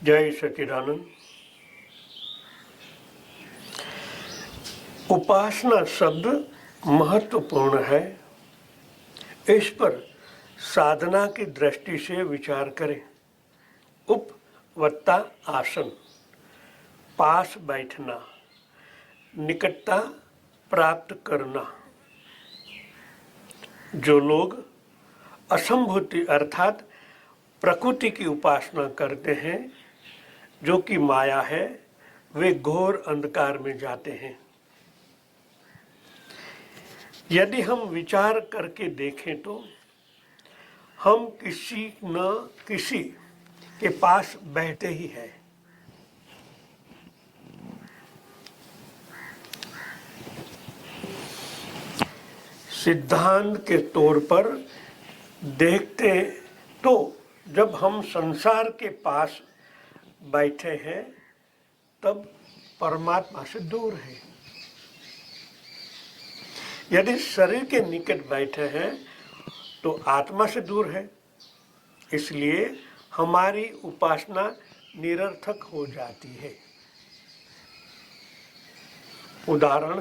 जय सच्चिदानंद। उपासना शब्द महत्वपूर्ण है। इस पर साधना की दृष्टि से विचार करें। उप वत्ता आसन, पास बैठना, निकटता प्राप्त करना। जो लोग असंभूति अर्थात प्रकृति की उपासना करते हैं, जो कि माया है, वे घोर अंधकार में जाते हैं। यदि हम विचार करके देखें तो हम किसी न किसी के पास बैठे ही हैं। सिद्धांत के तौर पर देखते तो जब हम संसार के पास बैठे हैं तब परमात्मा से दूर है। यदि शरीर के निकट बैठे हैं तो आत्मा से दूर है। इसलिए हमारी उपासना निरर्थक हो जाती है। उदाहरण,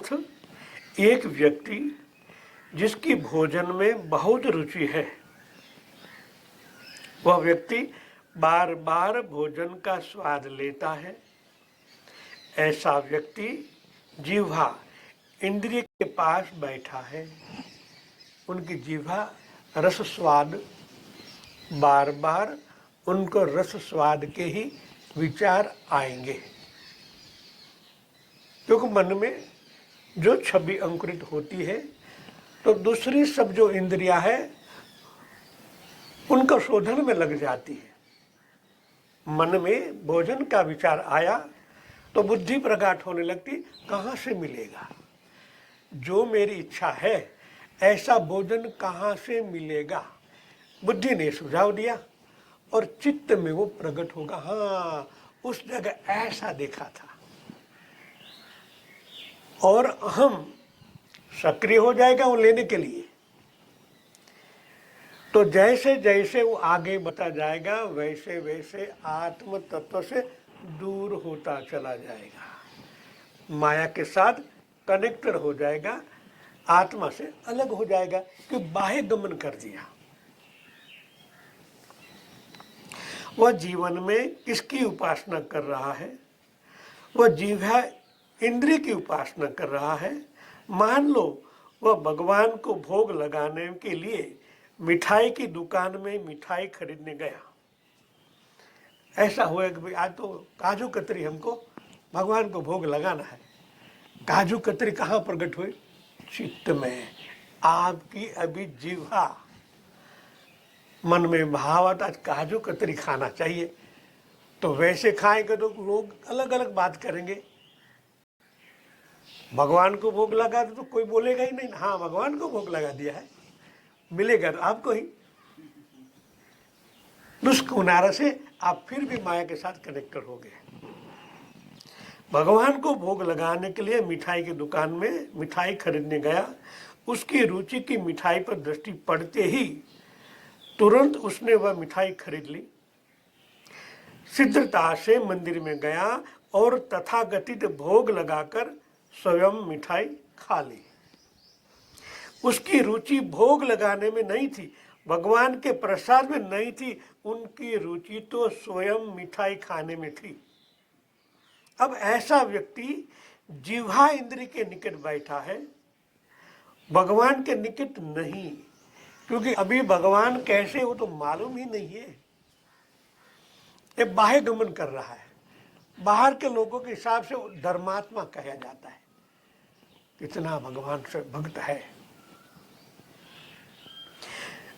एक व्यक्ति जिसकी भोजन में बहुत रुचि है, वह व्यक्ति बार बार भोजन का स्वाद लेता है। ऐसा व्यक्ति जिह्वा इंद्रिय के पास बैठा है। उनकी जिह्वा रस स्वाद, बार बार उनको रस स्वाद के ही विचार आएंगे, क्योंकि मन में जो छवि अंकुरित होती है तो दूसरी सब जो इंद्रियां है उनका शोधन में लग जाती है। मन में भोजन का विचार आया तो बुद्धि प्रकट होने लगती, कहाँ से मिलेगा, जो मेरी इच्छा है ऐसा भोजन कहाँ से मिलेगा। बुद्धि ने सुझाव दिया और चित्त में वो प्रकट होगा, हाँ उस जगह ऐसा देखा था, और हम सक्रिय हो जाएगा वो लेने के लिए। तो जैसे जैसे वो आगे बढ़ता जाएगा वैसे वैसे आत्म तत्व से दूर होता चला जाएगा, माया के साथ कनेक्टेड हो जाएगा, आत्मा से अलग हो जाएगा, कि बाह्य गमन कर दिया। वह जीवन में किसकी उपासना कर रहा है? वह जिह्वा इंद्रिय की उपासना कर रहा है। मान लो वह भगवान को भोग लगाने के लिए मिठाई की दुकान में मिठाई खरीदने गया। ऐसा हुआ कि भाई आज तो काजू कतरी हमको भगवान को भोग लगाना है। काजू कतरी कहाँ प्रकट हुई? चित्त में। आपकी अभी जिह्वा मन में भाव आता काजू कतरी खाना चाहिए, तो वैसे खाएंगे तो लोग अलग अलग बात करेंगे। भगवान को भोग लगा तो कोई बोलेगा ही नहीं, हाँ भगवान को भोग लगा दिया है, मिलेगा तो आपको ही। दुष्किनारा से आप फिर भी माया के साथ कनेक्टेड हो गए। भगवान को भोग लगाने के लिए मिठाई की दुकान में मिठाई खरीदने गया। उसकी रुचि की मिठाई पर दृष्टि पड़ते ही तुरंत उसने वह मिठाई खरीद ली। शीघ्रता से मंदिर में गया और तथाकथित भोग लगाकर स्वयं मिठाई खा ली। उसकी रुचि भोग लगाने में नहीं थी, भगवान के प्रसाद में नहीं थी, उनकी रुचि तो स्वयं मिठाई खाने में थी। अब ऐसा व्यक्ति जिह्वा इंद्रिय के निकट बैठा है, भगवान के निकट नहीं, क्योंकि अभी भगवान कैसे वो तो मालूम ही नहीं है। ये बाह्य गमन कर रहा है। बाहर के लोगों के हिसाब से धर्मात्मा कहा जाता है, कितना भगवान से भक्त है।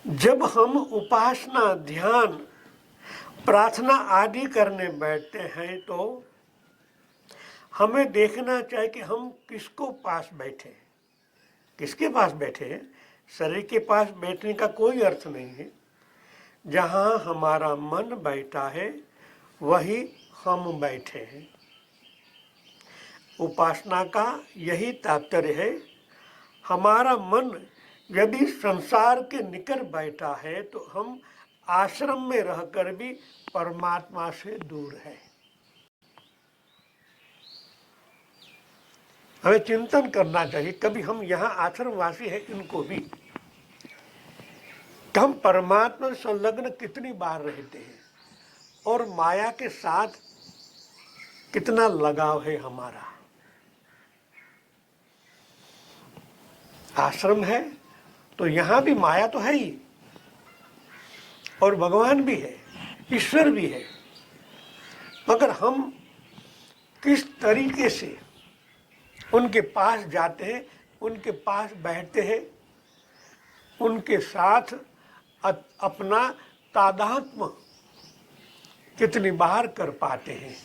जब हम उपासना, ध्यान, प्रार्थना आदि करने बैठते हैं तो हमें देखना चाहिए कि हम किसको पास बैठे हैं। किसके पास बैठे हैं? शरीर के पास बैठने का कोई अर्थ नहीं है। जहाँ हमारा मन बैठा है वही हम बैठे हैं। उपासना का यही तात्पर्य है। हमारा मन यदि संसार के निकट बैठा है तो हम आश्रम में रहकर भी परमात्मा से दूर है। हमें चिंतन करना चाहिए, कभी हम यहाँ आश्रमवासी हैं इनको भी, हम परमात्मा से संलग्न कितनी बार रहते हैं और माया के साथ कितना लगाव है हमारा। आश्रम है तो यहाँ भी माया तो है ही, और भगवान भी है, ईश्वर भी है, मगर हम किस तरीके से उनके पास जाते हैं, उनके पास बैठते हैं, उनके साथ अपना तादात्म्य कितनी बार कर पाते हैं।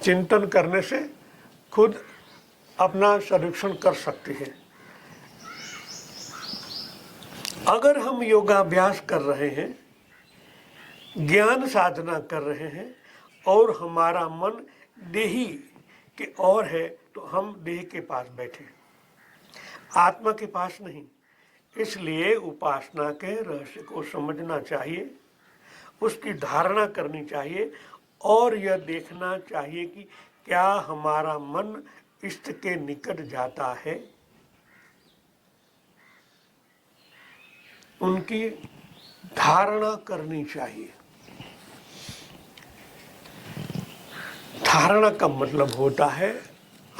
चिंतन करने से खुद अपना सर्वेक्षण कर सकते हैं। अगर हम योगाभ्यास कर रहे हैं, ज्ञान साधना कर रहे हैं और हमारा मन देही के ओर है, तो हम देह के पास बैठे, आत्मा के पास नहीं। इसलिए उपासना के रहस्य को समझना चाहिए, उसकी धारणा करनी चाहिए और यह देखना चाहिए कि क्या हमारा मन इष्ट के निकट जाता है। उनकी धारणा करनी चाहिए। धारणा का मतलब होता है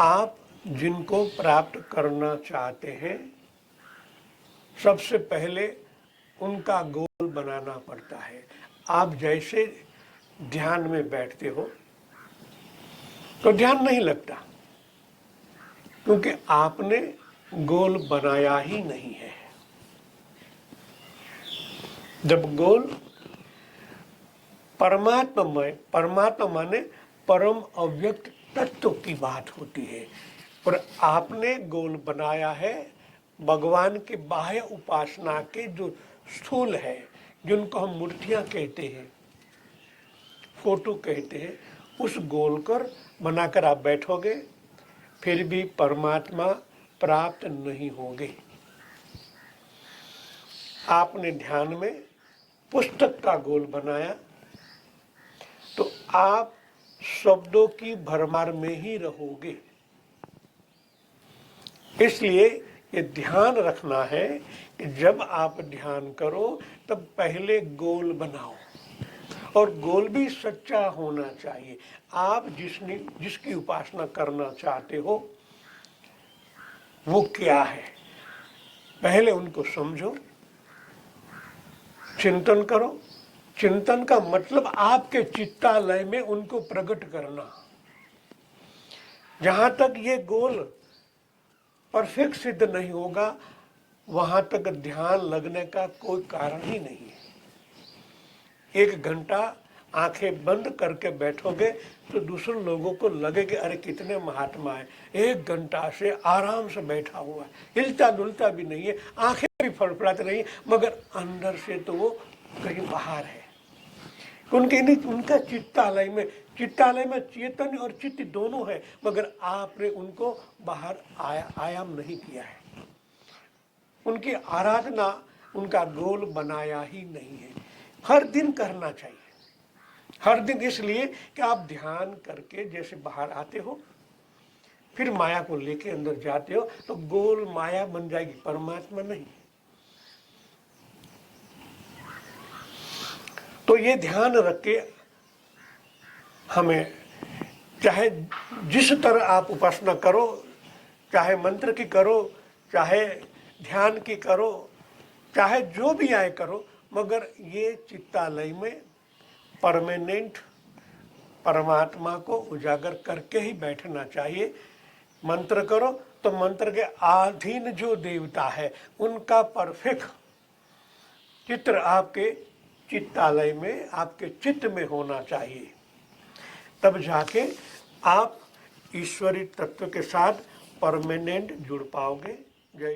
आप जिनको प्राप्त करना चाहते हैं, सबसे पहले उनका गोल बनाना पड़ता है। आप जैसे ध्यान में बैठते हो तो ध्यान नहीं लगता, क्योंकि आपने गोल बनाया ही नहीं है। जब गोल परमात्मा माने परम अव्यक्त तत्व की बात होती है, और आपने गोल बनाया है भगवान के बाह्य उपासना के जो स्थूल है, जिनको हम मूर्तियां कहते हैं, फोटो कहते हैं, उस गोल कर बनाकर आप बैठोगे, फिर भी परमात्मा प्राप्त नहीं होगे। आपने ध्यान में पुस्तक का गोल बनाया तो आप शब्दों की भरमार में ही रहोगे। इसलिए ये ध्यान रखना है कि जब आप ध्यान करो तब पहले गोल बनाओ, और गोल भी सच्चा होना चाहिए। आप जिसकी उपासना करना चाहते हो वो क्या है, पहले उनको समझो, चिंतन करो। चिंतन का मतलब आपके चित्तालय में उनको प्रकट करना। जहां तक ये गोल परफेक्ट सिद्ध नहीं होगा, वहां तक ध्यान लगने का कोई कारण ही नहीं है। 1 घंटा आंखें बंद करके बैठोगे तो दूसरे लोगों को लगे कि अरे कितने महात्मा है, 1 घंटा से आराम से बैठा हुआ है, हिलता डुलता भी नहीं है, आंखें भी फड़फड़ाती नहीं, मगर अंदर से तो वो कहीं बाहर है। उनका चित्तालय में चेतन और चित्त दोनों है, मगर आपने उनको बाहर आयाम नहीं किया है। उनकी आराधना, उनका गोल बनाया ही नहीं है। हर दिन करना चाहिए, हर दिन, इसलिए कि आप ध्यान करके जैसे बाहर आते हो, फिर माया को लेके अंदर जाते हो, तो गोल माया बन जाएगी, परमात्मा नहीं। तो ये ध्यान रख के हमें, चाहे जिस तरह आप उपासना करो, चाहे मंत्र की करो, चाहे ध्यान की करो, चाहे जो भी आए करो, मगर ये चित्तालय में परमानेंट परमात्मा को उजागर करके ही बैठना चाहिए। मंत्र करो तो मंत्र के अधीन जो देवता है उनका परफेक्ट चित्र आपके चित्तालय में, आपके चित्त में होना चाहिए। तब जाके आप ईश्वरीय तत्व के साथ परमानेंट जुड़ पाओगे। जय